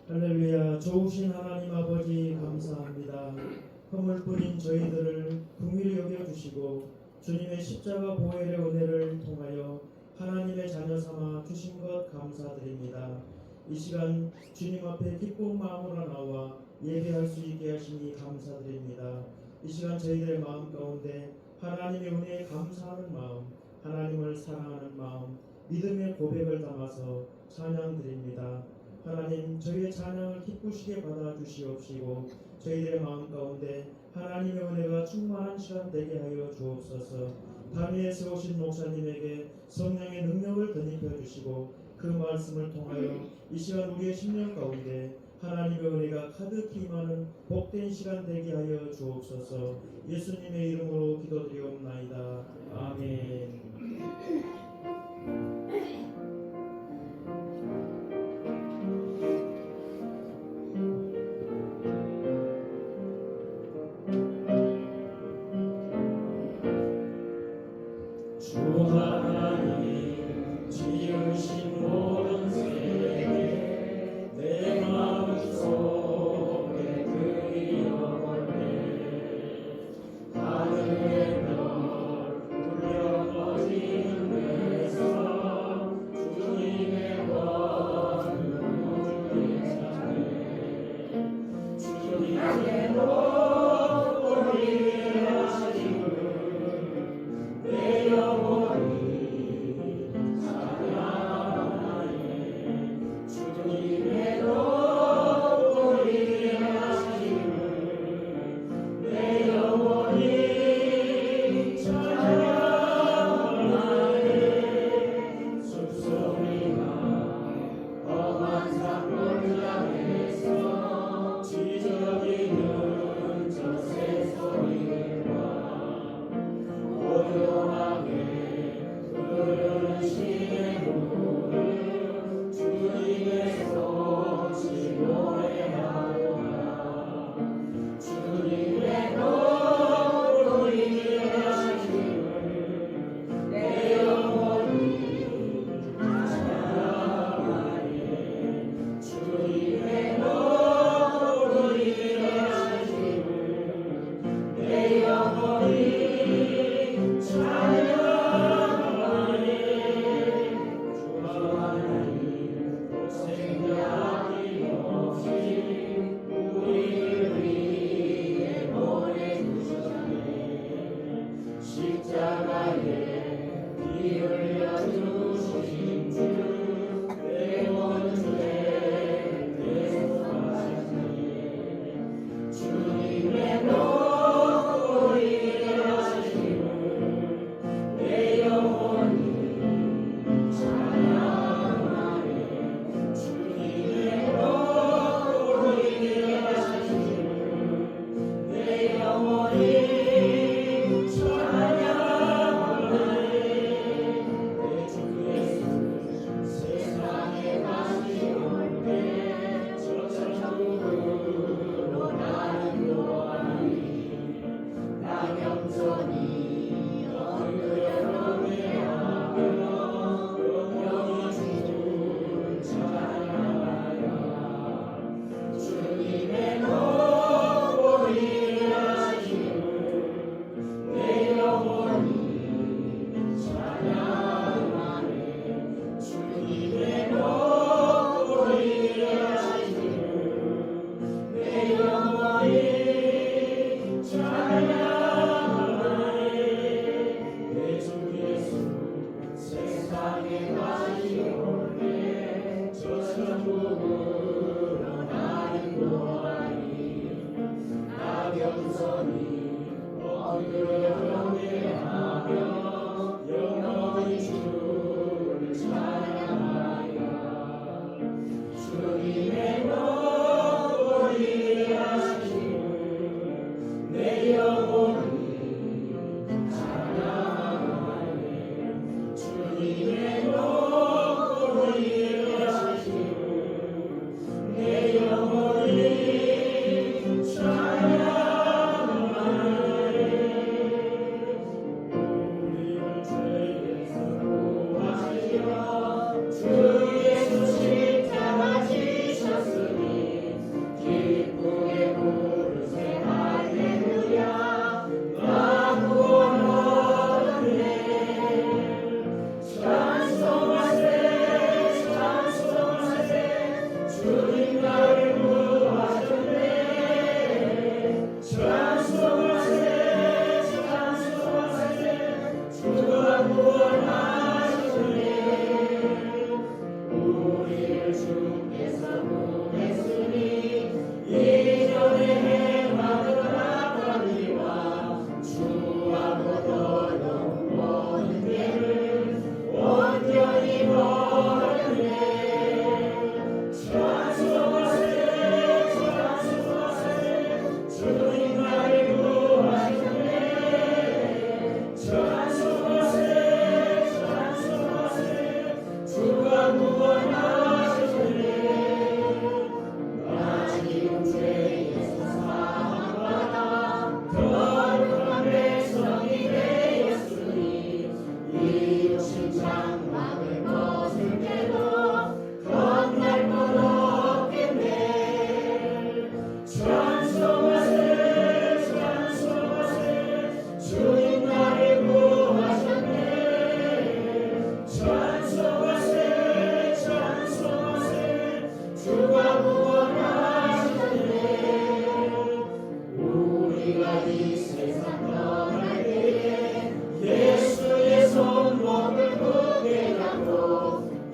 할렐루야. 좋으신 하나님 아버지 감사합니다. 허물 뿌린 저희들을 긍휼히 여겨주시고 주님의 십자가 보혈의 은혜를 통하여 하나님의 자녀 삼아 주신 것 감사드립니다. 이 시간 주님 앞에 기쁜 마음으로 나와 예배할 수 있게 하시니 감사드립니다. 이 시간 저희들의 마음 가운데 하나님의 은혜에 감사하는 마음, 하나님을 사랑하는 마음, 믿음의 고백을 담아서 찬양드립니다. 하나님, 저희의 찬양을 기쁘시게 받아주시옵시고 저희들의 마음 가운데 하나님의 은혜가 충만한 시간 되게 하여 주옵소서. 담위에 세우신 목사님에게 성령의 능력을 덧입혀 주시고 그 말씀을 통하여 이 시간 우리의 심령 가운데 하나님의 은혜가 가득히 임하는 복된 시간 되게 하여 주옵소서. 예수님의 이름으로 기도드리옵나이다. 아멘.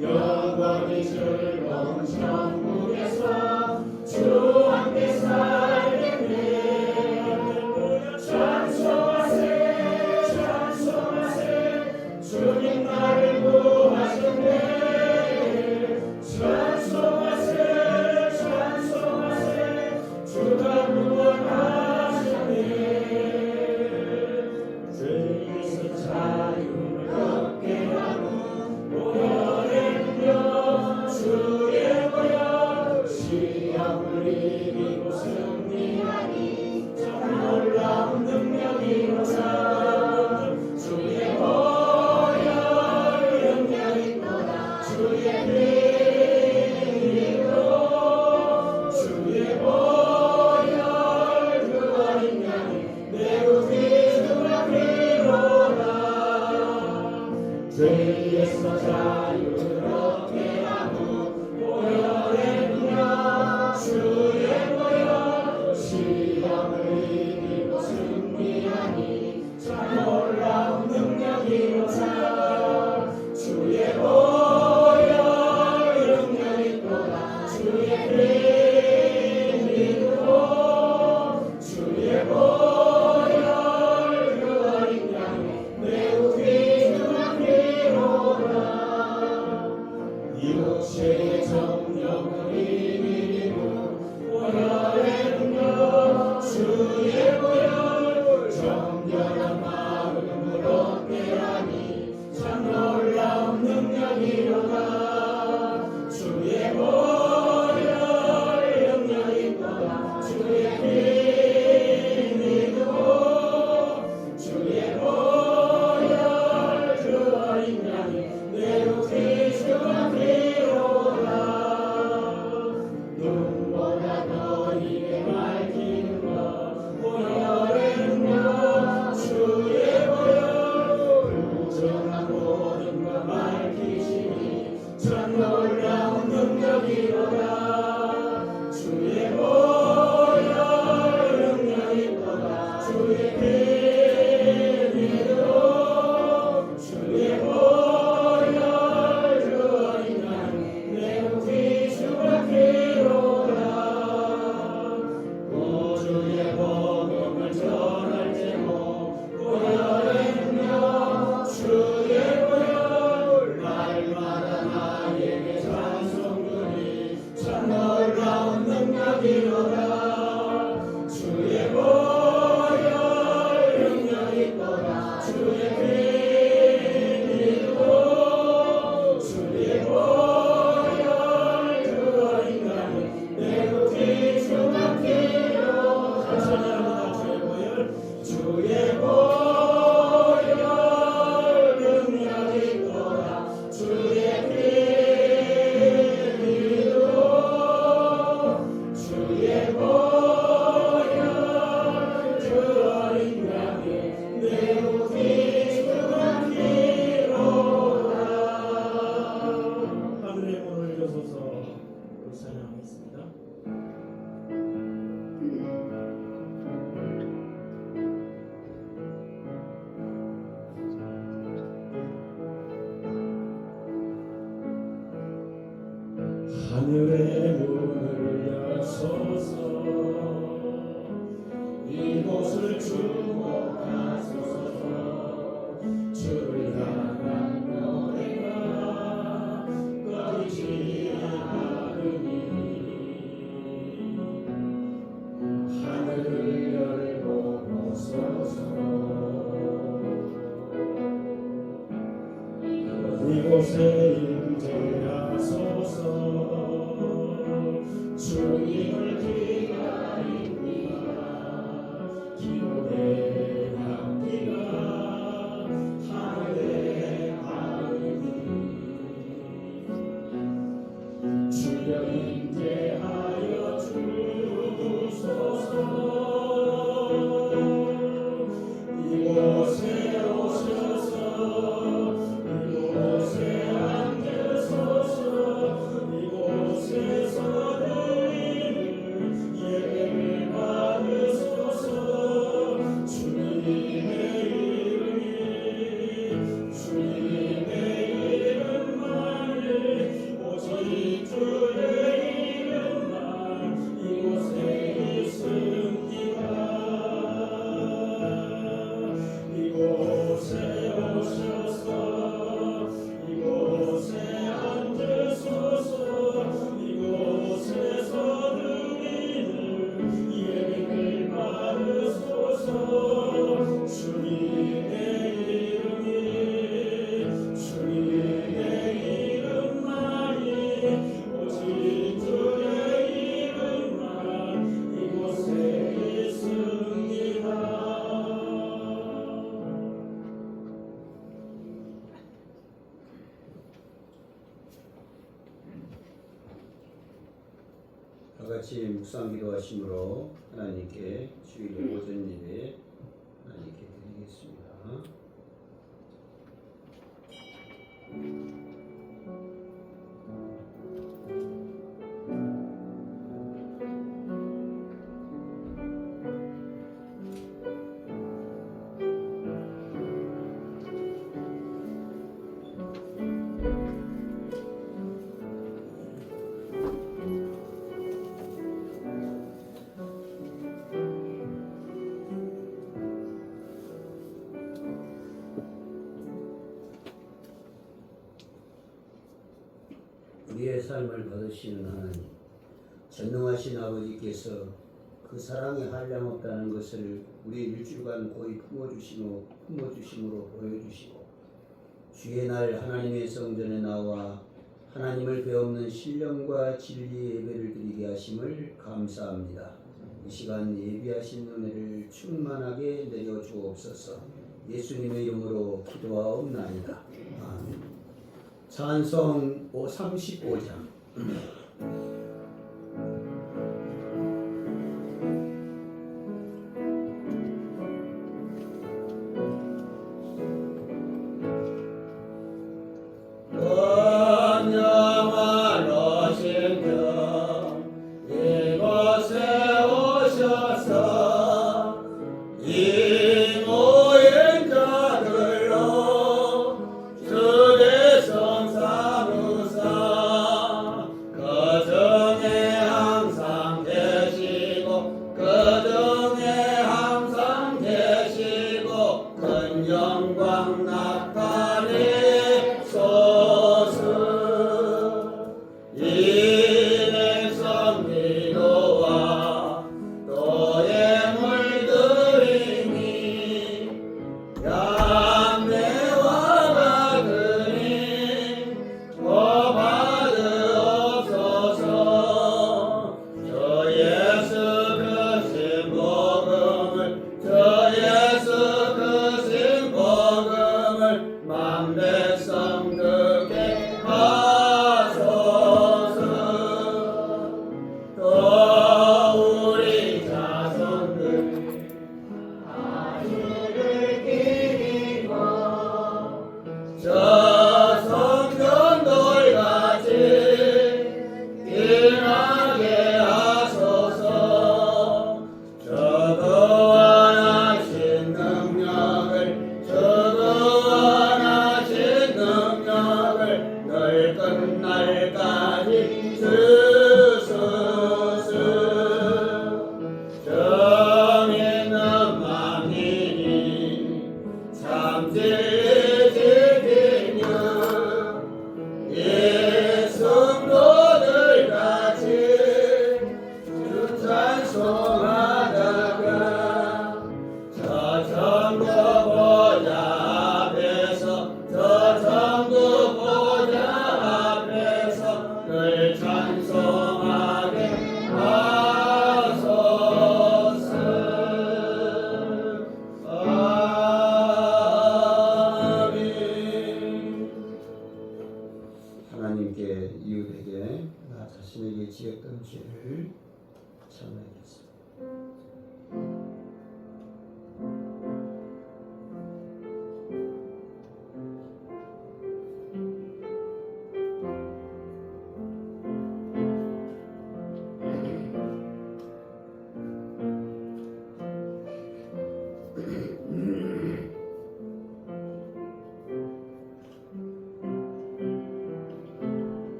영원히 즐거운 천국에서 주 함께 살겠네. 찬송하세 찬송하세 주님 나를 구하셨네. 찬송하세 찬송하세 주가 구원하셨네. 죄에서 자유를 얻게 하고 보혈의 주의 보혈 시험을 이기고 승리하니 참 놀라운 능력이로다. 주의 보혈 능력이로다. 주의 피로 주의 보혈 그 어린 양이 매우 귀중한 피로다. 죄에서 자유를 얻게 하고 보혈의 능력 주의 보혈 시험을 이기고 승리하니 참 놀라운 능력이로다. 주의 보혈 능력이로다. 주의 피 믿고 주의 보혈 그 어린 양이 매우 귀중한 피로다. 육체의 정욕을 이기고 보혈의 능력 주의 보혈 정결한 마음을 얻게 하니 참 놀라운 능력이로다. 주의 보혈 능력이로다. 주의 피 믿고 주의 보혈 그 어린 양이 매우 귀중한 피로다. 눈보다 너희에게 밝히는 것 보혈의 능력 주의 보혈 부정한 모든 것 밝히시니 참 놀라운 능력이로다. 주의 보혈 능력이로다. 주의 피 믿고 주의 보혈 그 어린 양이 매우 귀중한 피로다. 구주의 복음을 전할지고 보혈의 능력 주의 보혈 날마다 나에게 찬송들이 참 놀라운 능력이로다. 주의 보혈 능력이로다. 주의 피 믿고 주의 보혈 그 어린 양이 매우 귀중한 피로다. 주의 보혈 능력이로다. 주의 피 믿고 주의 보혈 그 어린 양이 매우 귀중한 피로다. 하늘의 문을 여소서 우리 찬양하겠습니다. 하늘의 문을 여소서 이곳을 주목하소서. 주를 향한 노래가 꺼지지 않으니 하늘을 열고 보소서. 이곳에 임재하소서. 주님을 기다립니다. 기도의 향기가 하늘에 닿으니 주여 임재하여 주소서. 이곳에 오셔서 이곳에 앉으소서. 이곳에서 드리는 예배를 받으소서. 주님의 이름이 주님의 이름만을 다 같이 묵상 기도하심으로 하나님께 주일 오전 예배 하나님께 드리겠습니다. 우리의 삶을 받으시는 하나님, 전능하신 아버지께서 그 사랑이 한량없다는 것을 우리 일주일간 고이 품어주심으로 보여주시고, 주의 날 하나님의 성전에 나와 하나님을 배우는 신령과 진리의 예배를 드리게 하심을 감사합니다. 이 시간 예비하신 은혜를 충만하게 내려 주옵소서. 예수님의 이름으로 기도하옵나이다. 아멘. 찬송 35장. 하나님께 이웃에게 나 자신에게 지었던 죄를 참아야겠습니다.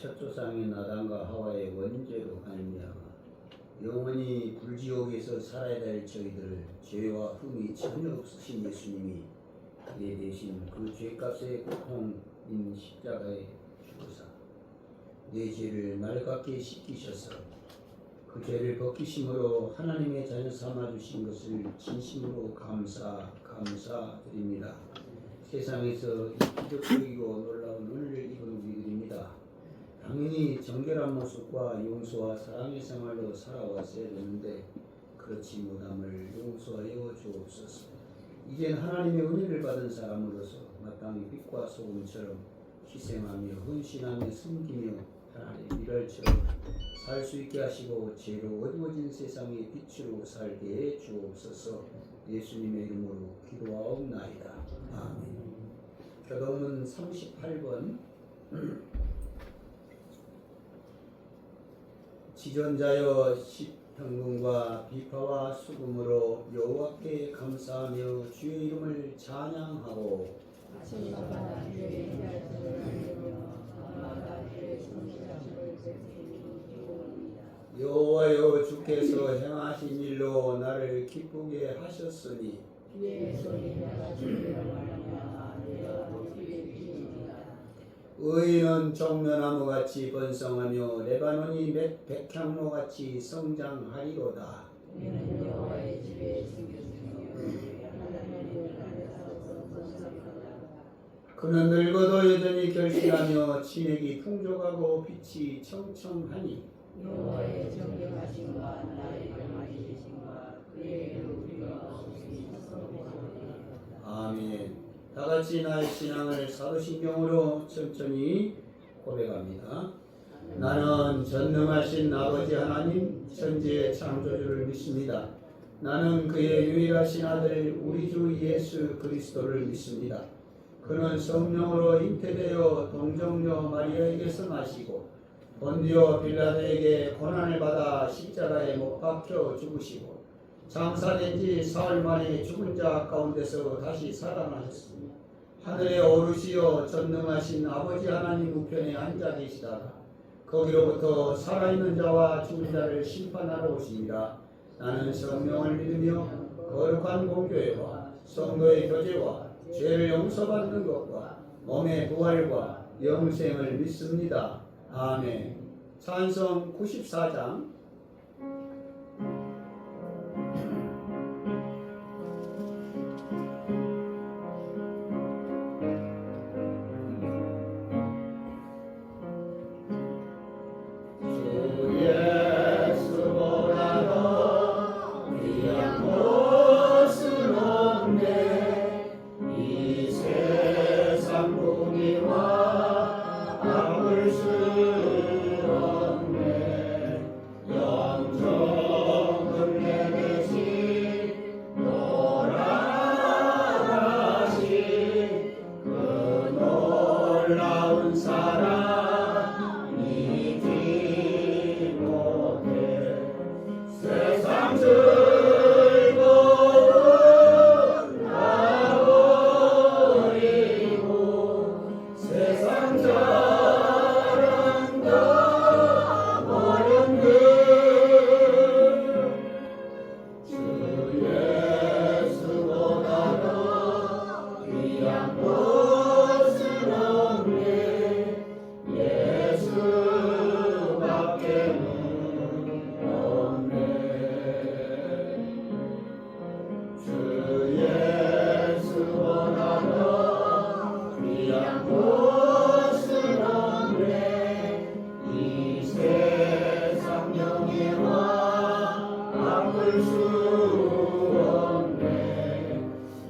첫 조상인 아담과 하와의 원죄로 말미암아 영원히 불지옥에서 살아야 될 저희들을 죄와 흠이 전혀 없으신 예수님이 내 대신 그 죄값의 고통인 십자가에 죽으사 내 죄를 맑게 씻기셔서 그 죄를 벗기심으로 하나님의 자녀 삼아주신 것을 진심으로 감사드립니다. 세상에서 이 기적적이고 놀라운 은혜를 입은 우리들입니다. 당연히 정결한 모습과 용서와 사랑의 생활로 살아왔어야 되는데 그렇지 못함을 용서하여 주옵소서. 이젠 하나님의 은혜를 받은 사람으로서 마땅히 빛과 소금처럼 희생하며 헌신하며 섬기며 하나님의 미랄처럼 살 수 있게 하시고 죄로 어두워진 세상의 빛으로 살게 해 주옵소서. 예수님의 이름으로 기도하옵나이다. 아멘. 교동문 38번 지존자여 십현금과 비파와 수금으로 여호와께 감사하며 주의 이름을 찬양하고 여호와여 주께서 행하신 일로 나를 기쁘게 하셨으니 의인은 정면나무같이 번성하며 레바논이 백향로같이 성장하리로다. 그는 늙어도 여전히 결실하며 진액이 풍족하고 빛이 청청하니 여호와의 정결하심과 나의 경하시심과 그의 우리가 아멘. 다같이 나의 신앙을 사도신경으로 천천히 고백합니다. 나는 전능하신 아버지 하나님 천지의 창조주를 믿습니다. 나는 그의 유일하신 아들 우리 주 예수 그리스도를 믿습니다. 그는 성령으로 잉태되어 동정녀 마리아에게서 나시고 본디오 빌라도에게 고난을 받아 십자가에 못 박혀 죽으시고 장사된 지 사흘 만에 죽은 자 가운데서 다시 살아나셨습니다. 하늘에 오르시어 전능하신 아버지 하나님 우편에 앉아 계시다가 거기로부터 살아있는 자와 죽은 자를 심판하러 오십니다. 나는 성령을 믿으며 거룩한 공교회와 성도의 교제와 죄를 용서받는 것과 몸의 부활과 영생을 믿습니다. 아멘. 찬송 94장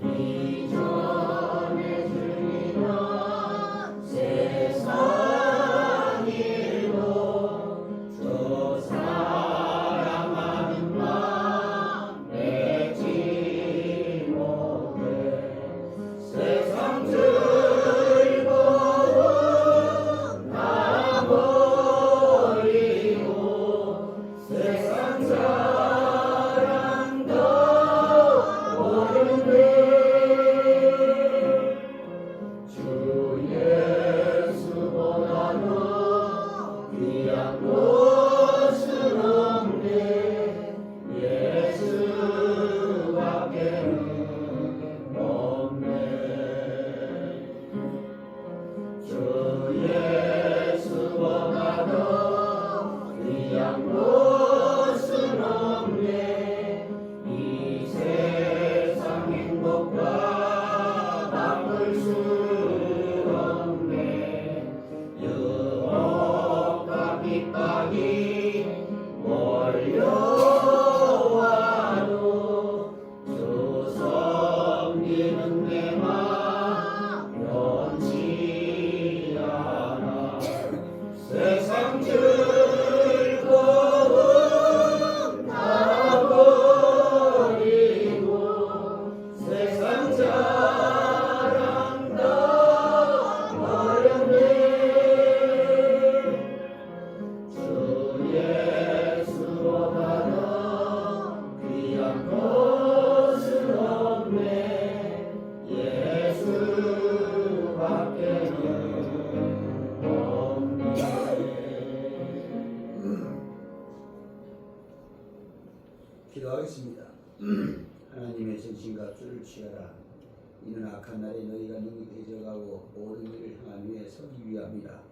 이전에 기도하겠습니다. 하나님의 전신과 주를 취하라. 이는 악한 날에 너희가 능히 대적하고 모든 일을 향한 위에 서기 위함이라.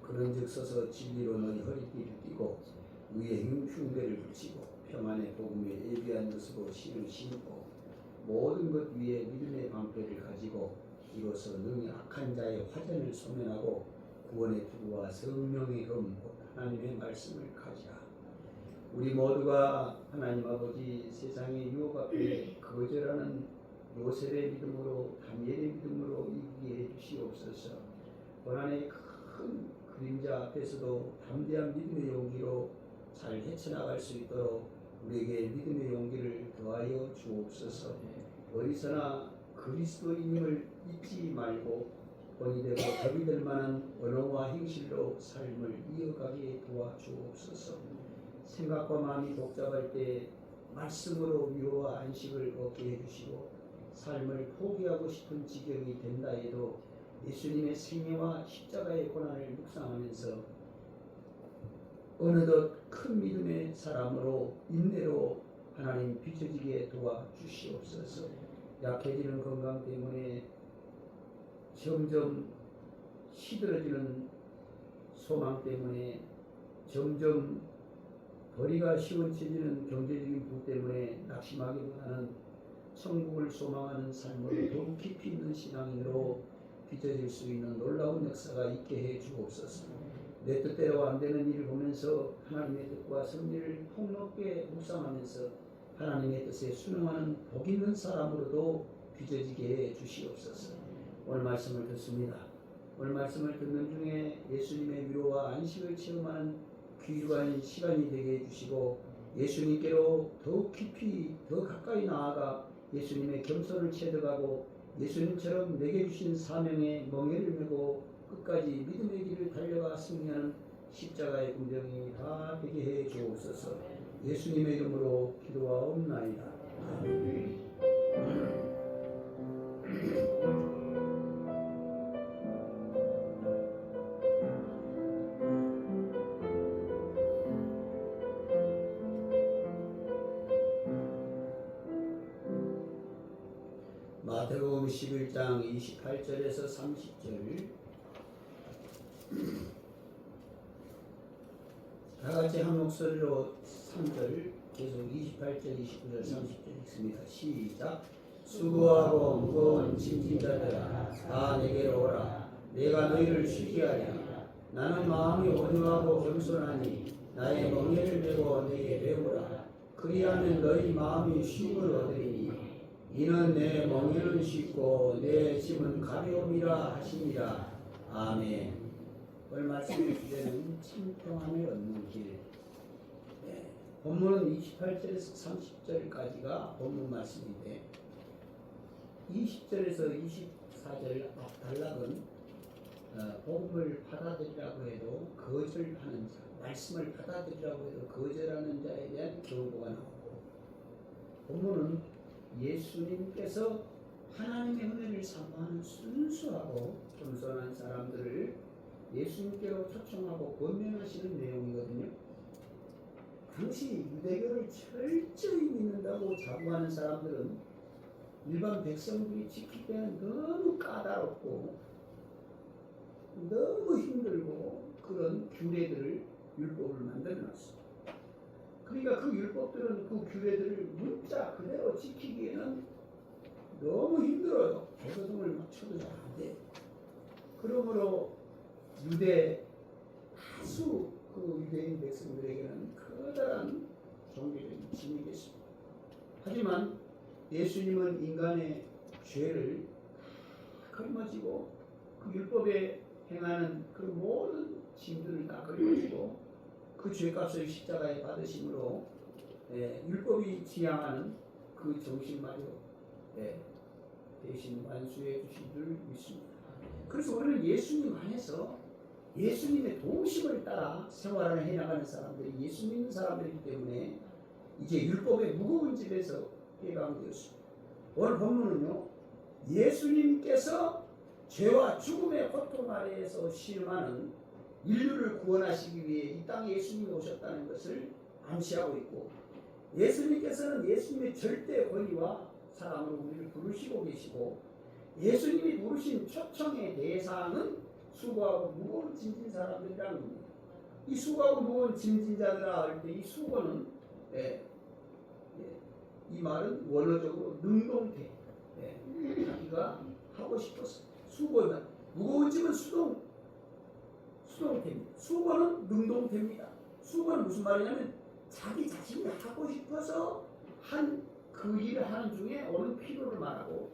그런즉 서서 진리로 너희 허리띠를 띠고 의의 흉배를 붙이고 평안의 복음에 예비한 것으로 신을 신고 모든 것 위에 믿음의 방패를 가지고 이로써 능히 악한 자의 화전을 소멸하고 구원의 투구와 성령의 흠 하나님의 말씀을 가지라. 우리 모두가 하나님 아버지 세상의 유혹 앞에 거절하는 요셉의 믿음으로 다니엘의 믿음으로 이기게 해주시옵소서. 고난의 큰 그림자 앞에서도 담대한 믿음의 용기로 잘 헤쳐나갈 수 있도록 우리에게 믿음의 용기를 더하여 주옵소서. 어디서나 그리스도인임을 잊지 말고 본이 되고 답이 될 만한 언어와 행실로 삶을 이어가게 도와주옵소서. 생각과 마음이 복잡할 때 말씀으로 위로와 안식을 얻게 해주시고 삶을 포기하고 싶은 지경이 된다 해도 예수님의 생애와 십자가의 고난을 묵상하면서 어느덧 큰 믿음의 사람으로 인내로 하나님 비춰지게 도와주시옵소서. 약해지는 건강 때문에 점점 시들어지는 소망 때문에 점점 벌이가 시원해지는 경제적인 부분 때문에 낙심하기보다는 천국을 소망하는 삶을 더욱 깊이 있는 신앙인으로 빚어질 수 있는 놀라운 역사가 있게 해 주옵소서. 내 뜻대로 안 되는 일을 보면서 하나님의 뜻과 섭리를 폭넓게 묵상하면서 하나님의 뜻에 순응하는 복 있는 사람으로도 빚어지게 해 주시옵소서. 오늘 말씀을 듣습니다. 오늘 말씀을 듣는 중에 예수님의 위로와 안식을 체험하는 귀중한 시간이 되게 해주시고 예수님께로 더욱 깊이 더 가까이 나아가 예수님의 겸손을 체득하고 예수님처럼 내게 주신 사명에 멍에를 메고 끝까지 믿음의 길을 달려가 승리하는 십자가의 군정이 다 되게 해 주옵소서. 예수님의 이름으로 기도하옵나이다. 아멘. 마태복음 11장 28절에서 30절 다같이 한 목소리로 3절 계속 28절 29절 30절 읽습니다. 시작. 수고하고 무거운 짐진 자들아 다 내게로 오라. 내가 너희를 쉬게 하리라. 나는 마음이 온유하고 겸손하니 나의 멍에를 메고 너희에게 배우라. 그리하면 너희 마음이 쉼을 얻으리니 이는 내 멍에는 쉽고 내 짐은 가벼움이라 하시니라. 아멘. 오늘 말씀의 주제는 참 평안을 얻는 길. 본문은 28절에서 30절까지가 본문 말씀인데 20절에서 24절 앞 단락은 복음을 받아들이라고 해도 거절하는 자, 말씀을 받아들이라고 해도 거절하는 자에 대한 경고가 나오고 본문은 예수님께서 하나님의 은혜를 사모하는 순수하고 겸손한 사람들을 예수님께로 초청하고 권면하시는 내용이거든요. 당시 유대교를 철저히 믿는다고 자부하는 사람들은 일반 백성들이 지키기에는 너무 까다롭고 너무 힘들고 그런 규례들을 율법을 만들어놨어요. 그러니까 그 율법들은 그 규례들을 문자 그대로 지키기에는 너무 힘들어요. 개소동을 맞춰도 잘 안 돼. 그러므로 유대 다수 그 유대인 백성들에게는 커다란 종교적인 짐이 됐습니다. 하지만 예수님은 인간의 죄를 걸머지고 그 율법에 행하는 그 모든 짐들을 다 걸머지고 그 죄값을 십자가에 받으심으로 율법이 지향하는 그 정신마저 대신 완수해 주신 줄 믿습니다. 그래서 우리는 예수님 안에서 예수님의 도우심을 따라 생활을 해나가는 사람들이 예수 믿는 사람들이기 때문에 이제 율법의 무거운 집에서 해방되었습니다. 오늘 본문은요, 예수님께서 죄와 죽음의 고통 아래에서 실험하는 인류를 구원하시기 위해 이 땅에 예수님이 오셨다는 것을 암시하고 있고 예수님께서는 예수님의 절대 권위와 사랑으로 우리를 부르시고 계시고 예수님이 부르신 초청의 대상은 수고하고 무거운 짐진 사람들이라는 겁니다. 이 수고하고 무거운 짐진 자들아 할 때 이 수고는 이 말은 원어적으로 능동태 자기가 하고 싶어서 수고는 무거운 짐은 수동태입니다. 수고는 능동태입니다. 수고는 무슨 말이냐면 자기 자신이 하고 싶어서 한 그 일을 하는 중에 오는 필요를 말하고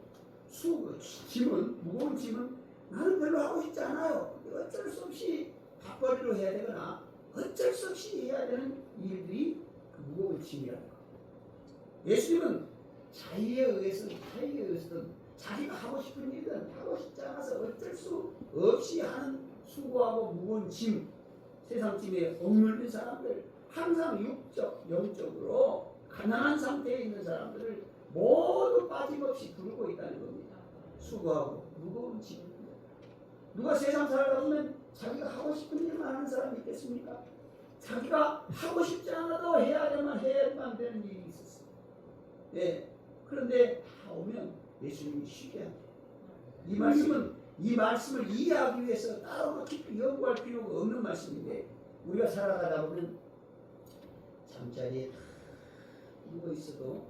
짐은 무거운 짐은 나는 별로 하고 싶지 않아요. 어쩔 수 없이 밥벌이로 해야 되거나 어쩔 수 없이 해야 되는 일들이 그 무거운 짐이라는 거. 예수님은 자의에 의해서든 자기가 하고 싶은 일은 하고 싶지 않아서 어쩔 수 없이 하는 수고하고 무거운 짐, 세상 짐에 억눌린 사람들, 항상 육적, 영적으로 가난한 상태에 있는 사람들을 모두 빠짐없이 부르고 있다는 겁니다. 수고하고 무거운 짐입니다. 누가 세상 살아가 보면 자기가 하고 싶은 일만 하는 사람이 있겠습니까? 자기가 하고 싶지 않아도 해야만 되는 일이 있었어요. 그런데 다 오면 예수님이 쉬게 한대요. 이 말씀을 이해하기 위해서 따로 깊이 연구할 필요가 없는 말씀인데 우리가 살아가다 보면 잠자리에 다 누워 있어도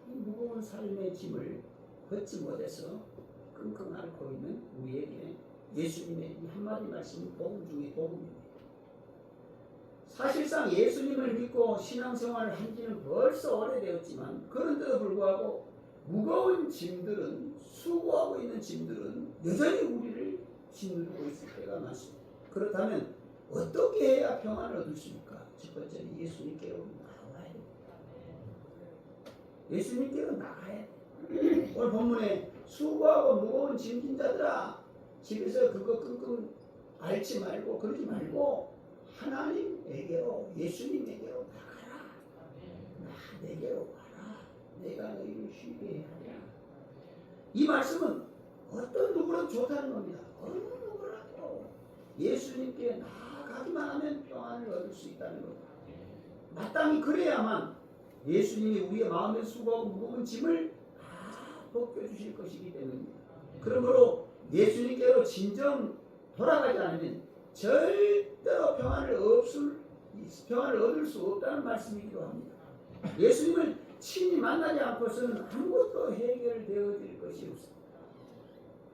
이 무거운 삶의 짐을 걷지 못해서 끙끙 앓고 있는 우리에게 예수님의 이 한마디 말씀은 복음 중에 복음입니다. 사실상 예수님을 믿고 신앙생활을 한 지는 벌써 오래되었지만 그런데도 불구하고 무거운 짐들은 수고하고 있는 짐들은 여전히 우리를 짓누르고 있을 때가 많습니다. 그렇다면 어떻게 해야 평안을 얻으십니까? 첫 번째는 예수님께로 나와야 됩니다. 예수님께로 나가야 됩니다. 오늘 본문에 수고하고 무거운 짐진 자들아 집에서 그거 끙끙 앓지 말고 그러지 말고 하나님에게로 예수님에게로 나가라. 내게로 와라. 내가 너희를 쉬게 하랴. 이 말씀은 어떤 누구라도 좋다는 겁니다. 어느 누구라도 예수님께 나가기만 하면 평안을 얻을 수 있다는 겁니다. 마땅히 그래야만 예수님이 우리의 마음에 수고하고 무거운 짐을 다 벗겨주실 것이기 때문입니다. 그러므로 예수님께로 진정 돌아가지 않으면 절대로 평안을 얻을 수 없다는 말씀이기도 합니다. 예수님을 친히 만나지 않고서는 아무것도 해결되어질 것이 없습니다.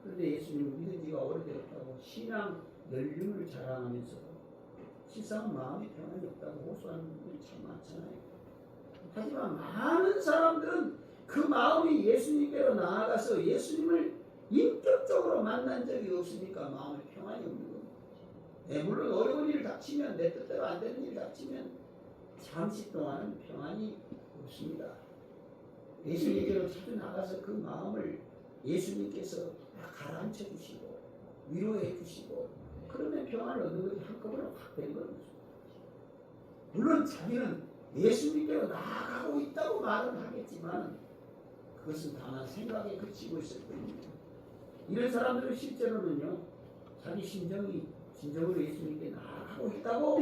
그런데 예수님을 믿은 지가 오래되었다고 신앙 연륜을 자랑하면서도 실상 마음의 평안이 없다고 호소하는 분들이 참 많잖아요. 하지만 많은 사람들은 그 마음이 예수님께로 나아가서 예수님을 인격적으로 만난 적이 없으니까 마음의 평안이 없는 겁니다. 물론 어려운 일을 닥치면 내 뜻대로 안 되는 일을 닥치면 잠시 동안은 평안이 없습니다. 예수님께로 자주 나가서 그 마음을 예수님께서 가라앉혀 주시고 위로해 주시고 그러면 평안을 얻는 것이 한꺼번에 확 되는 겁니다. 물론 자기는 예수님께로 나아가고 있다고 말은 하겠지만 그것은 다만 생각에 그치고 있을 뿐입니다. 이런 사람들은 실제로는요 자기 심정이 진정으로 예수님께 나아가고 있다고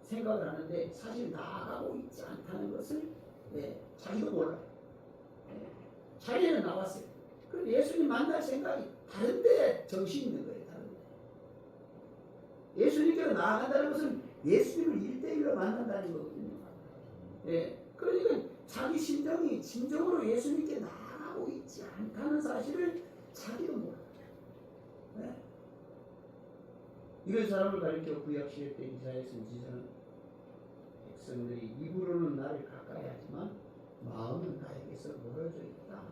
생각을 하는데 사실 나아가고 있지 않다는 것을 자기도 몰라요. 자리에는 나왔어요. 그런데 예수님 만날 생각이 다른데 정신이 있는 거예요. 다른데. 예수님께로 나아간다는 것은 예수님을 1대1로 만난다는 거거든요. 그러니까 자기 심정이 진정으로 예수님께 나아가고 있지 않다는 사실을 자기도 몰라요. 이런 사람을 가리켜 구약시대 때 이사야 선지자는 백성들이 입으로는 나를 가까이 하지만 마음은 나에게서 멀어져 있다.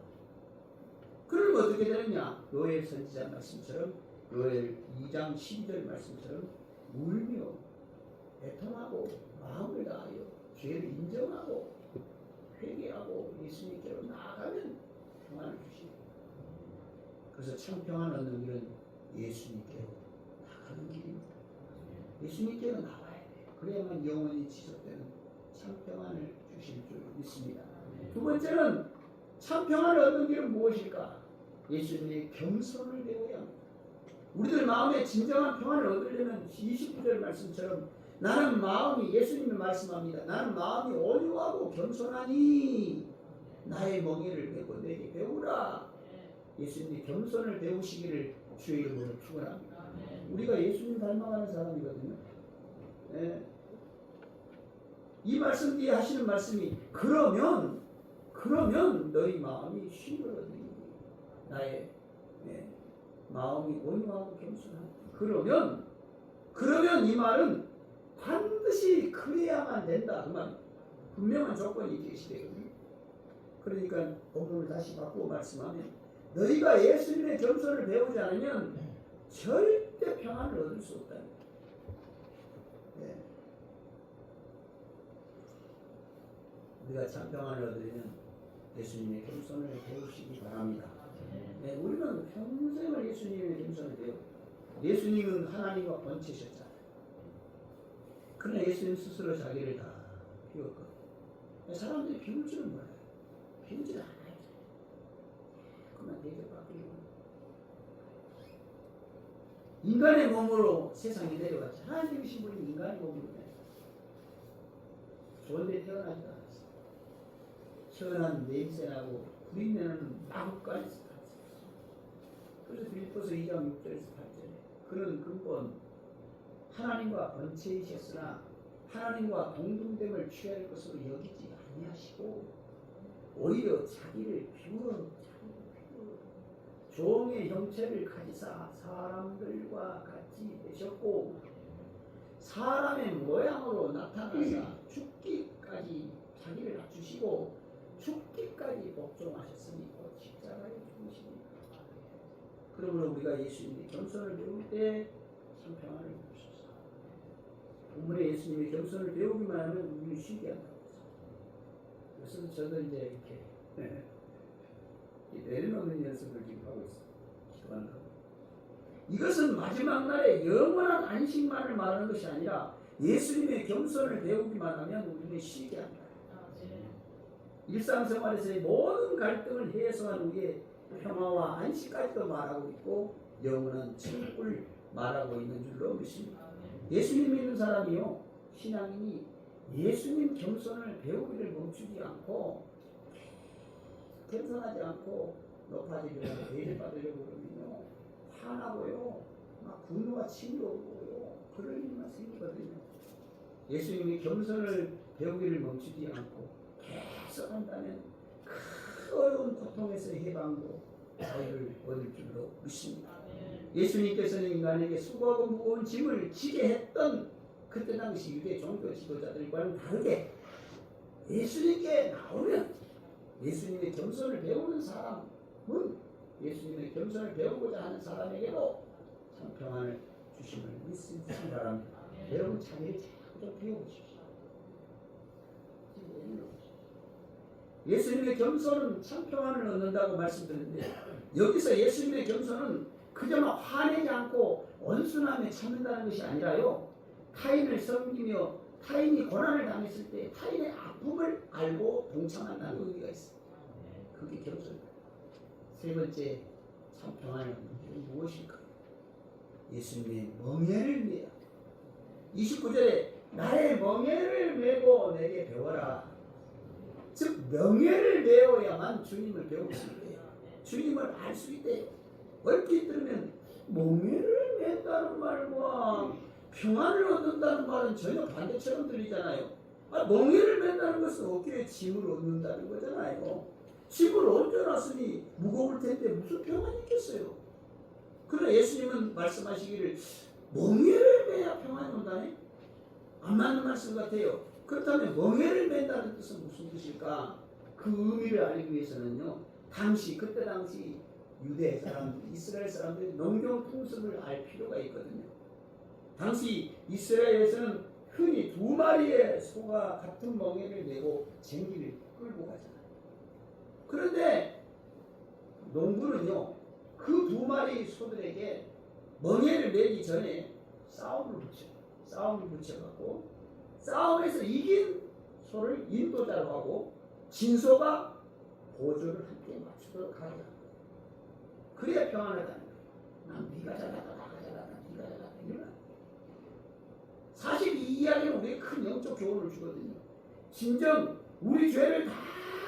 그러면 어떻게 되느냐? 요엘 선지자 말씀처럼 요엘 2장 12절 말씀처럼 울며 애통하고 마음을 다하여 죄를 인정하고 회개하고 예수님께로 나아가면 평안을 주십니다. 그래서 참 평안 얻는 길은 예수님께로 나가는 길입니다. 예수님께로 나와야 돼요. 그래야만 영원히 지속되는 참 평안을 주실 줄 믿습니다. 두 번째는 참 평안을 얻는 길은 무엇일까? 예수님의 겸손을 배워야 합니다. 우리들 마음에 진정한 평안을 얻으려면 29절 말씀처럼 나는 마음이 예수님이 말씀합니다. 나는 마음이 온유하고 겸손하니 나의 멍에를 메고 내게 배우라. 예수님이 겸손을 배우시기를 주의 이름으로 축원합니다. 우리가 예수님 닮아가는 사람이거든요. 예. 이 말씀 뒤에 하시는 말씀이 그러면 너희 마음이 쉼을 얻으니 나의 마음이 온유하고 겸손하다. 그러면 이 말은 반드시 그래야만 된다. 그 말 분명한 조건이 제시되거든요. 그러니까 본문을 다시 바꾸고 말씀하면 너희가 예수님의 겸손을 배우지 않으면 절대 평안을 얻을 수 없다. 네. 우리가 참 평안을 얻으려면 예수님의 겸손을 배우시기 바랍니다. 네, 우리는 평생을 예수님의 겸손을 배우고 예수님은 하나님과 번치셨잖아요. 그러나 예수님 스스로 자기를 다 비웠거든요. 사람들이 비울 줄은 몰라요. 비우질 않아요. 그만 대접받고 인간의 몸으로 세상에 내려왔죠. 하나님의 신분이 인간의 몸으로 내려왔어요. 좋은데 태어나지 않았어요. 태어난 냄새나고 부린내는 마구간에서 났어요. 그래서 빌립보서 2장 6절에서 8절에 그는 근본 하나님과 번체이셨으나 하나님과 동등됨을 취할 것으로 여기지 아니하시고 오히려 자기를 비워 종의 형체를 가지사 사람들과 같이 되셨고 사람의 모양으로 나타나사 죽기까지 자기를 낮추시고 죽기까지 복종하셨으니 곧 십자가에 죽으십니다. 그러므로 우리가 예수님의 겸손을 배울 때 참 평안을 주옵소서. 본문에 예수님의 겸손을 배우기만 하면 우리는 쉬게 한다고 했어요. 그래서 저도 이제 이렇게 내려놓는 연습을 지금 하고 있어요. 기도한다고. 이것은 마지막 날에 영원한 안식만을 말하는 것이 아니라 예수님의 겸손을 배우기만 하면 우리는 쉬게 한다. 일상생활에서의 모든 갈등을 해소한 우리의 평화와 안식까지도 말하고 있고 영원한 천국을 말하고 있는 줄로 믿습니다. 예수님 믿는 사람이요 신앙인이 예수님 겸손을 배우기를 멈추지 않고 겸손하지 않고 높아지려고 대접받으려고 그러면요 화나고요 막 분노가 치밀어오고요 그럴 일만 생기거든요. 예수님이 겸손을 배우기를 멈추지 않고 계속 한다면 큰 어려운 고통에서 해방도 자유를 얻을 줄로 믿습니다. 예수님께서는 인간에게 수고하고 무거운 짐을 지게 했던 그때 당시 유대 종교 지도자들과는 다르게 예수님께 나오면 예수님의 겸손을 배우는 사람은 예수님의 겸손을 배우고자 하는 사람에게도 참 평안을 주심을 믿으시기 바랍니다. 여러분 자기를 자꾸 배워보십시오. 예수님의 겸손은 참 평안을 얻는다고 말씀드렸는데 여기서 예수님의 겸손은 그저만 화내지 않고 온순함에 참는다는 것이 아니라요 타인을 섬기며 타인이 고난을 당했을 때 타인의 아픔을 알고 동참한다는 의미가 있습니다. 그게 겸손입니다. 세 번째 참 평안을 얻는 게 무엇일까요? 예수님의 멍에를 메어 29절에 나의 멍에를 메고 내게 배워라. 즉 명예를 메어야만 주님을 배울 수 있대요. 주님을 알 수 있대요. 얼핏 들으면 멍에를 맨다는 말과 평안을 얻는다는 말은 전혀 반대처럼 들리잖아요. 멍에를 맨다는 것은 어깨에 짐을 얻는다는 거잖아요. 짐을 얹어놨으니 무거울 텐데 무슨 평안이 있겠어요. 그러나 예수님은 말씀하시기를 멍에를 매야 평안이 온다네? 안 맞는 말씀 같아요. 그렇다면 멍에를 맨다는 뜻은 무슨 뜻일까? 그 의미를 알기 위해서는요. 그때 당시 유대 사람들, 이스라엘 사람들이 농경 풍습을 알 필요가 있거든요. 당시 이스라엘에서는 흔히 2마리의 소가 같은 멍에를 메고 쟁기를 끌고 가잖아요. 그런데 농부는요, 그 2마리 소들에게 멍에를 메기 전에 싸움을 붙여갖고 싸움에서 이긴 소를 인도자로 하고 진 소가 보조를 함께 맞추도록 하게 합니다. 그래야 평안하다는 거예요. 난 네가 잘났다, 나가 잘났다, 네가 잘났다 이러면 사실 이 이야기는 우리에게 큰 영적 교훈을 주거든요. 진정 우리 죄를 다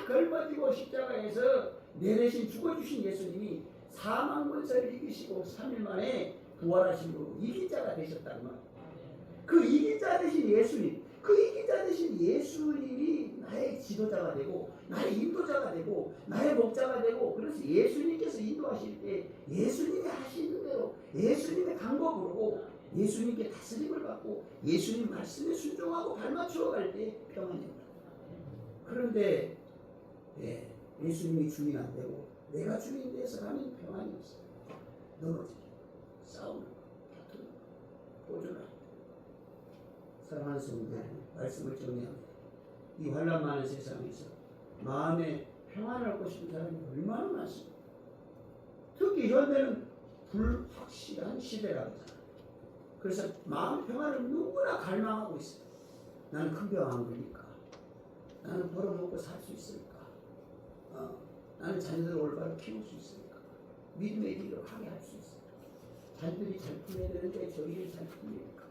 걸머지고 십자가에서 내 대신 죽어주신 예수님이 사망 권세를 이기시고 3일 만에 부활하심으로 이긴 자가 되셨다는 말. 그 이긴 자 되신 예수님, 그 이긴 자 되신 예수님이 나의 지도자가 되고 나의 인도자가 되고 나의 목자가 되고, 그래서 예수님께서 인도하실 때 예수님이 하시는 대로 예수님의 방법으로 예수님께 다스림을 받고 예수님 말씀에 순종하고 발맞추어 갈 때 평안이 옵니다. 그런데 예수님이 주인 안 되고 내가 주인 돼서 가면 평안이 없어요. 넘어지기, 싸우는, 다투는, 보존하는. 사랑하는 성도들, 말씀을 정리합니다. 이 환난 많은 세상에서 마음에 평안을 얻고 싶은 사람이 얼마나 많습니까? 특히 현대는 불확실한 시대라고 하잖아요. 그래서 마음 평안을 누구나 갈망하고 있어요. 나는 큰 병 안 걸릴까? 나는 벌어먹고 살 수 있을까? 나는 자녀들을 올바로 키울 수 있을까? 믿음의 길을 하게 할 수 있을까? 자녀들이 잘 풀려야 되는데 저 일을 잘 풀릴까?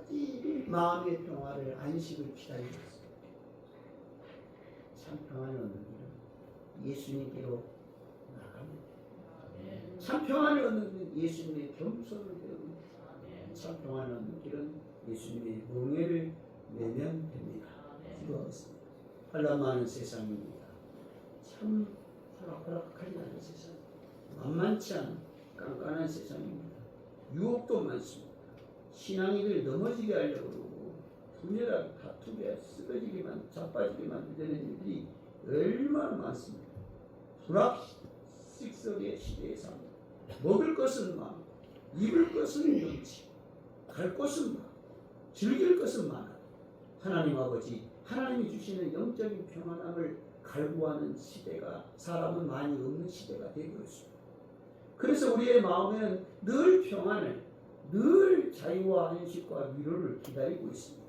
이 마음의 평화를, 안식을 기다리고 있습니다. 참 평안을 얻는 길은 예수님께로 나갑니다. 참 평안을 얻는 길은 예수님의 겸손을 배우는, 참 평안을 얻는 길은 예수님의 멍에를 내면 됩니다. 기도하겠습니다. 환난 많은 세상입니다. 참 호락호락하지 않은 세상, 만만치 않은 깐깐한 세상입니다. 유혹도 많습니다. 신앙이들 넘어지게 하려고 그러고 분열하게, 다투게, 쓰러지기만, 자빠지기만 되는 일들이 얼마나 많습니다. 불합식성의 시대에 삽니다. 먹을 것은 많아, 입을 것은 많지, 갈 곳은 많아, 즐길 것은 많아. 하나님 아버지, 하나님이 주시는 영적인 평안함을 갈구하는 시대가, 사람은 많이 없는 시대가 되어버렸습니다. 그래서 우리의 마음에는 늘 평안을, 늘 자유와 안식과 위로를 기다리고 있습니다.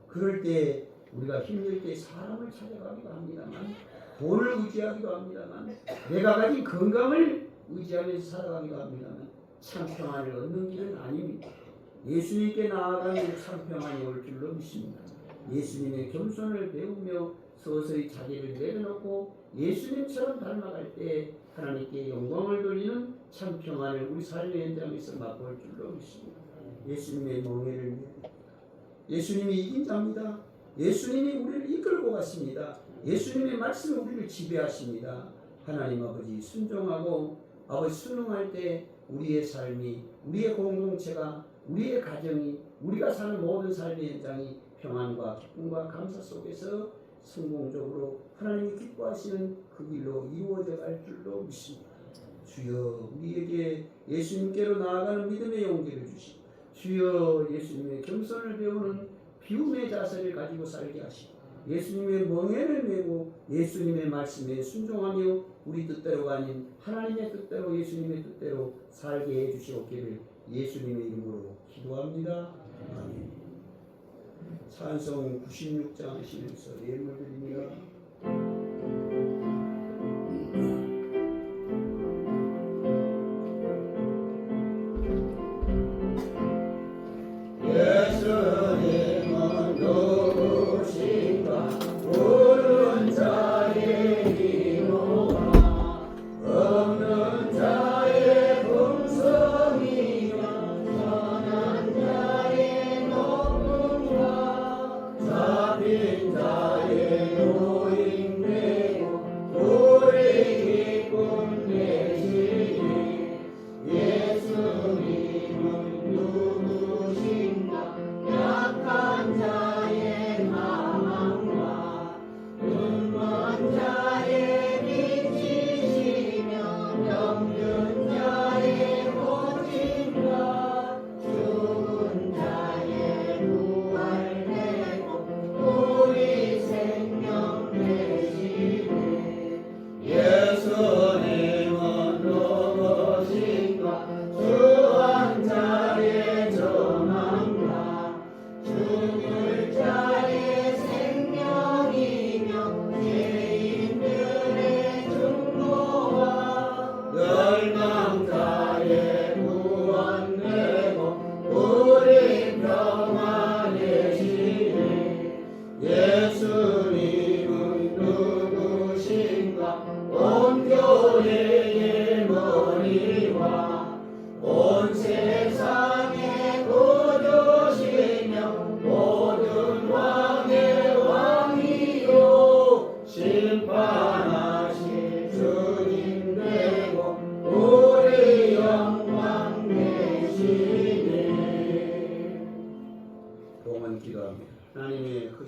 그럴 때 우리가 힘들 때 사람을 찾아가기도 합니다만, 돈을 의지하기도 합니다만, 내가 가진 건강을 의지하면서 살아가기도 합니다만, 참 평안을 얻는 길은 아닙니다. 예수님께 나아가면 참 평안이 올 줄로 믿습니다. 예수님의 겸손을 배우며 서서히 자기를 내려놓고 예수님처럼 닮아갈 때 하나님께 영광을 돌리는 참 평안을 우리 삶의 현장에서 맛볼 줄로 믿습니다. 예수님의 멍에를 믿습니다. 예수님이 이긴 자입니다. 예수님이 우리를 이끌고 가십니다. 예수님의 말씀이 우리를 지배하십니다. 하나님 아버지, 순종하고 아버지 순응할 때 우리의 삶이, 우리의 공동체가, 우리의 가정이, 우리가 사는 모든 삶의 현장이 평안과 기쁨과 감사 속에서 성공적으로 하나님이 기뻐하시는 그 길로 이루어져 갈 줄로 믿습니다. 주여, 우리에게 예수님께로 나아가는 믿음의 용기를 주시고, 주여, 예수님의 겸손을 배우는 비움의 자세를 가지고 살게 하시고, 예수님의 멍에를 메고 예수님의 말씀에 순종하며 우리 뜻대로가 아닌 하나님의 뜻대로, 예수님의 뜻대로 살게 해주시옵기를 예수님의 이름으로 기도합니다. 아멘. 찬송 96장 시면서 예물 드립니다. 예수님은 누구신가? 푸른 자의 기로가 없는 자의 품성이며 선한 자의 높음과 잡힌 자의 노인네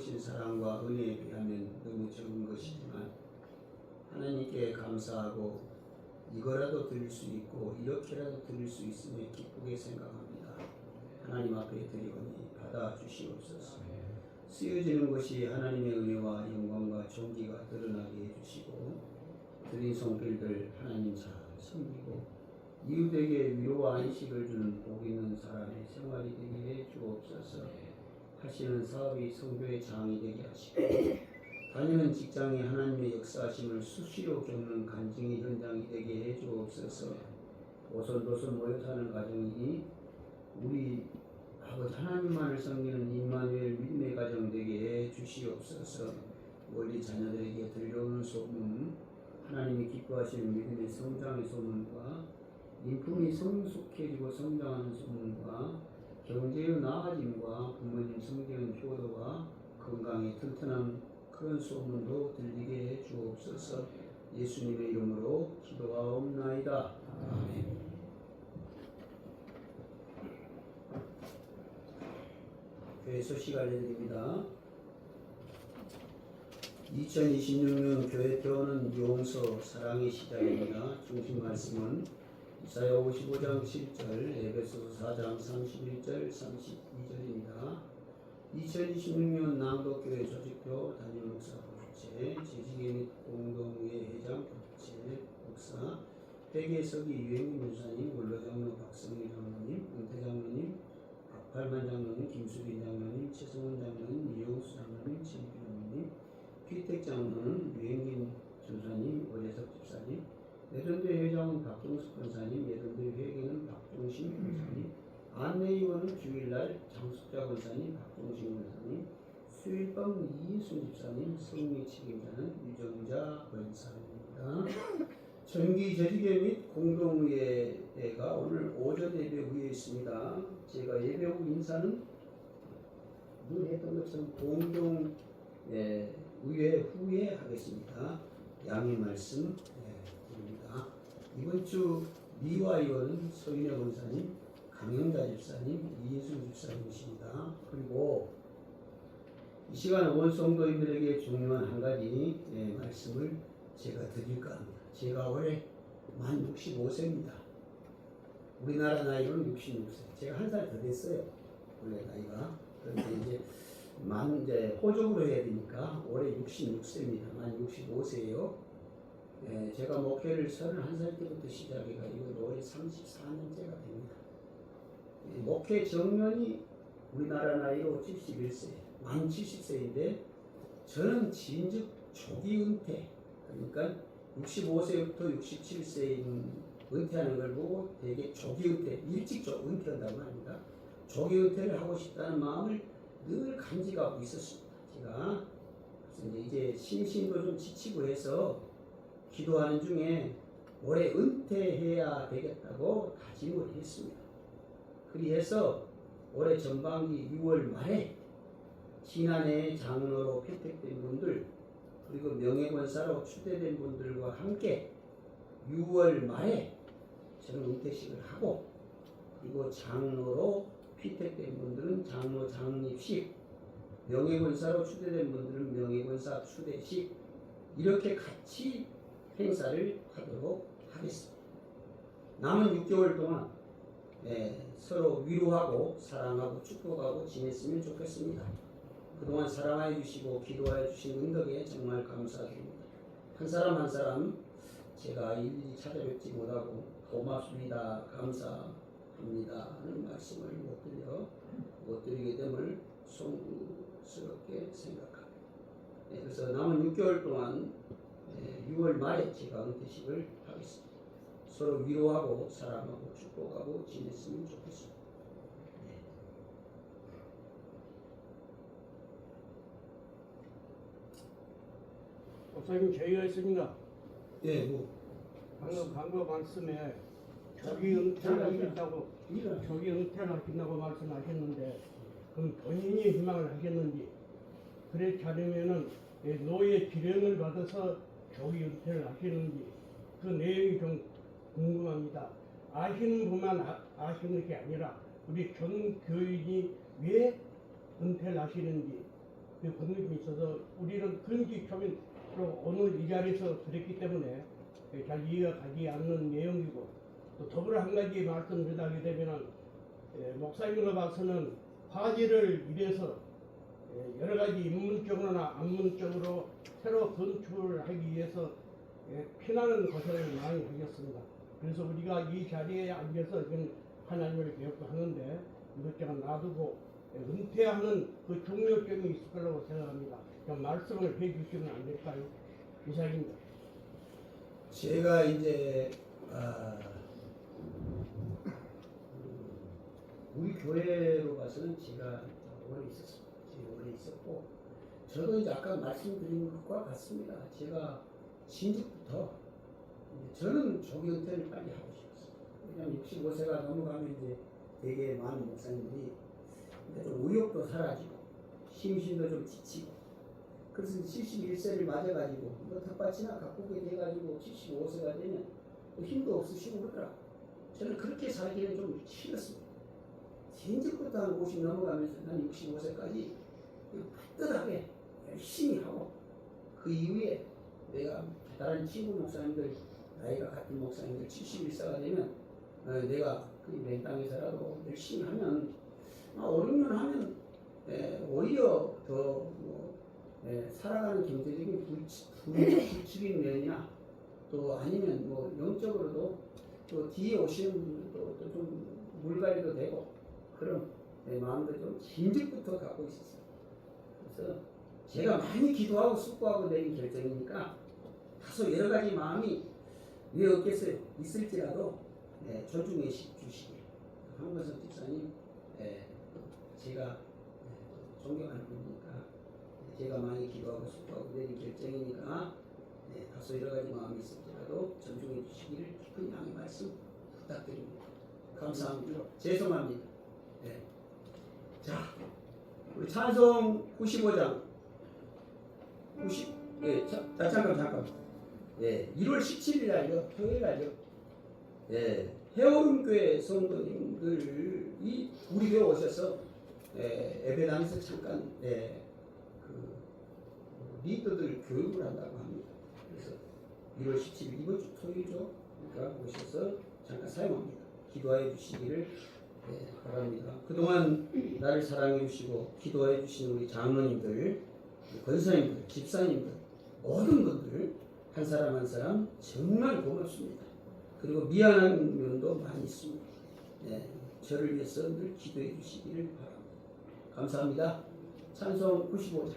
베푸신 사랑과 은혜에 비하면 너무 적은 것이지만 하나님께 감사하고 이거라도 드릴 수 있고 이렇게라도 드릴 수 있으니 기쁘게 생각합니다. 하나님 앞에 드리오니 받아주시옵소서. 쓰여지는 것이 하나님의 은혜와 영광과 존귀가 드러나게 해주시고 드린 손길들 하나님 잘 섬기고 이웃에게 위로와 안식을 주는 복 있는 사람의 생활이 되게 해 주옵소서. 하시는 사업이 성교의 장이 되게 하시고 다니는 직장이 하나님의 역사하심을 수시로 겪는 간증의 현장이 되게 해 주옵소서. 오손도손 모여 사는 가정이 우리 아버지 하나님만을 섬기는 임마누엘 믿음의 가정 되게 해 주시옵소서. 멀리 자녀들에게 들려오는 소문, 하나님이 기뻐하시는 믿음의 성장의 소문과 인품이 성숙해지고 성장하는 소문과 경제의 나아짐과 부모님 성경의 효도와 건강의 튼튼한 그런 소문도 들리게 해 주옵소서. 예수님의 이름으로 기도하옵나이다. 아멘. 교회 소식 알려드립니다. 2026년 교회 태어는 용서 사랑의 시작입니다. 중심 말씀은 이사야 55장 7절, 에베소서 4장 31절, 32절입니다. 2026년 남도교회 조직표 담임 목사 교체, 재직회 및 공동회 회장 교체 목사, 회계서기 유행기 목사님, 원로장로 박성희 장로님, 은퇴 장로님, 박팔만 장로님, 김수빈 장로님, 최성원 장로님, 이용수 장로님, 최익규 장로님, 피택 장로는 유행긴 전사님, 오재석 집사님, 예전대 회장은 박종숙 권사님, 예전대 회계는 박종신 권사님, 안내위원은 주일날 장숙자 권사님, 박종신 권사님, 수일밤 이순 집사님, 성리 책임자는 유정자 권사입니다. 정기 재직회 및 공동의회가 오늘 오전 예배 후에 있습니다. 제가 예배 후 인사는 늘 했던 것처럼 공동의회 후에 하겠습니다. 양해 말씀 드립니다. 이번 주 미화위원은 서인혜 권사님, 강영자 집사님, 이인순 집사님이십니다. 그리고 이 시간 온 성도인들에게 중요한 한 가지 말씀을 제가 드릴까 합니다. 제가 올해 만 65세입니다. 우리나라 나이로는 66세. 제가 한 살 더 됐어요. 원래 나이가. 그런데 이제 호적으로 해야 되니까 올해 66세입니다. 만 65세예요. 제가 목회를 31살 때부터 시작해가지고 올해 34년째가 됩니다. 목회 정년이 우리나라 나이로 71세, 만 70세인데 저는 진즉 조기 은퇴, 그러니까 65세부터 67세인 은퇴하는 걸 보고 되게 조기 은퇴, 일찍 은퇴한다고 합니다. 조기 은퇴를 하고 싶다는 마음을 늘 간직하고 있었습니다. 제가 그래서 이제 심신도 좀 지치고 해서 기도하는 중에 올해 은퇴해야 되겠다고 다짐을 했습니다. 그리해서 올해 전반기 6월 말에 지난해 장로로 채택된 분들 그리고 명예권사로 추대된 분들과 함께 6월 말에 저는 은퇴식을 하고 그리고 장로로 피택된 분들은 장로 장립식, 명예권사로 추대된 분들은 명예권사 추대식 이렇게 같이 행사를 하도록 하겠습니다. 남은 6개월 동안 서로 위로하고 사랑하고 축복하고 지냈으면 좋겠습니다. 그동안 사랑해 주시고 기도해 주신 은덕에 정말 감사드립니다. 한 사람 한 사람 제가 일일이 찾아뵙지 못하고 고맙습니다. 감사합니다 하는 말씀을 못 드리게 됨을 송구스럽게 생각합니다. 그래서 남은 6개월 동안 6월 말에 제가 은퇴식을 하겠습니다. 서로 위로하고 사랑하고 축복하고 지냈으면 좋겠습니다. 목사님 저희가 있습니다. 방금 광고 말씀에 조기 은퇴를 하신다고 말씀하셨는데 그럼 본인이 희망을 하셨는지 그렇지 않으면은 노예 지령을 받아서 조기 은퇴를 하시는지 그 내용이 좀 궁금합니다. 아시는 분만 아시는 게 아니라 우리 전 교인이 왜 은퇴를 하시는지 그 공립이 있어서 우리는 근기초민으로 오늘 이 자리에서 그랬기 때문에 잘 이해가 가지 않는 내용이고, 또 더불어 한 가지 말씀드리게 되면은 목사님으로 봐서는 화지를 이래서 여러 가지 인문적으로나 안문적으로 새로 건축을 하기 위해서 피나는 고생을 많이 하셨습니다. 그래서 우리가 이 자리에 앉아서 지금 하나님을 배우고 하는데 이것저것 놔두고 은퇴하는 그 중요점이 있을 거라고 생각합니다. 좀 말씀을 해주시면 안 될까요? 이상입니다. 제가 이제 우리 교회로 봐서는 제가 오래 있었습니다. 제가 오래 있었고, 저도 이제 아까 말씀드린 것과 같습니다. 제가 진즉부터 저는 조기 은퇴를 빨리 하고 싶었어요. 왜냐하면 65세가 넘어가면 이제 되게 많은 목사님들이 좀 의욕도 사라지고 심신도 좀 지치고, 그래서 71세를 맞아가지고 뭐 텃밭이나 가꾸게 돼가지고 75세가 되면 힘도 없으시고 그러더라고요. 저는 그렇게 살기는 좀 싫었습니다. 진즉부터 한 50 넘어가면서 난 65세까지 뿌듯하게 열심히 하고, 그 이후에 내가 다른 친구 목사님들, 나이가 같은 목사님들 71세가 되면 내가 그 맨땅에서라도 열심히 하면 5, 6년 하면 오히려 더 살아가는 경제적인 불축인 면이나 또 아니면 뭐 영적으로도 또 뒤에 오시는 분들도 또 좀 물갈이도 되고 그런 마음도 좀 진즉부터 갖고 있었어요. 그래서 제가 많이 기도하고 숙고하고 내린 결정이니까 다소 여러 가지 마음이 왜 없겠어요. 있을지라도 존중해 주시길. 황보석 집사님, 제가 존경하는 분이니까, 제가 많이 기도하고 숙고하고 내린 결정이니까 다소 여러 가지 마음이 있을지라도 존중해 주시기를 깊은 양해 말씀 부탁드립니다. 감사합니다. 죄송합니다. 자, 우리 찬송 95장 90, 잠깐. 1월 17일 날요, 토요일 날요. 해오름교회 성도님들이 우리 교회 오셔서 예배당에서 잠깐 그 리더들 교육을 한다고 합니다. 그래서 1월 17일 이번 주 토요일이죠. 그러니까 오셔서 잠깐 사용합니다. 기도해 주시기를 바랍니다. 그동안 나를 사랑해 주시고 기도해 주신 우리 장로님들, 권사님들, 집사님들, 모든 분들 한 사람 한 사람 정말 고맙습니다. 그리고 미안한 면도 많이 있습니다. 저를 위해서 늘 기도해 주시기를 바랍니다. 감사합니다. 찬송 95장.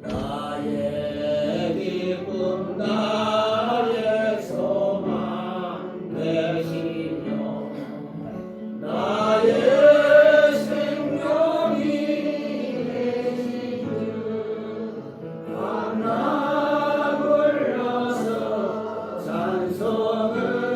나의 기쁨 나의 소망 되시며 나의 하나 불러서 찬송을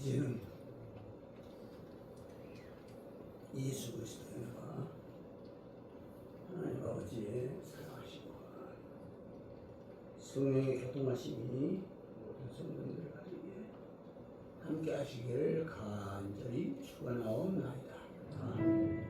이제는 예수 그리스도의 은혜가 하나님 아버지의 사랑하시고 성령의 교통하심이 모든 성도들 가지게 함께 하시기를 간절히 축원하옵나이다. 아멘.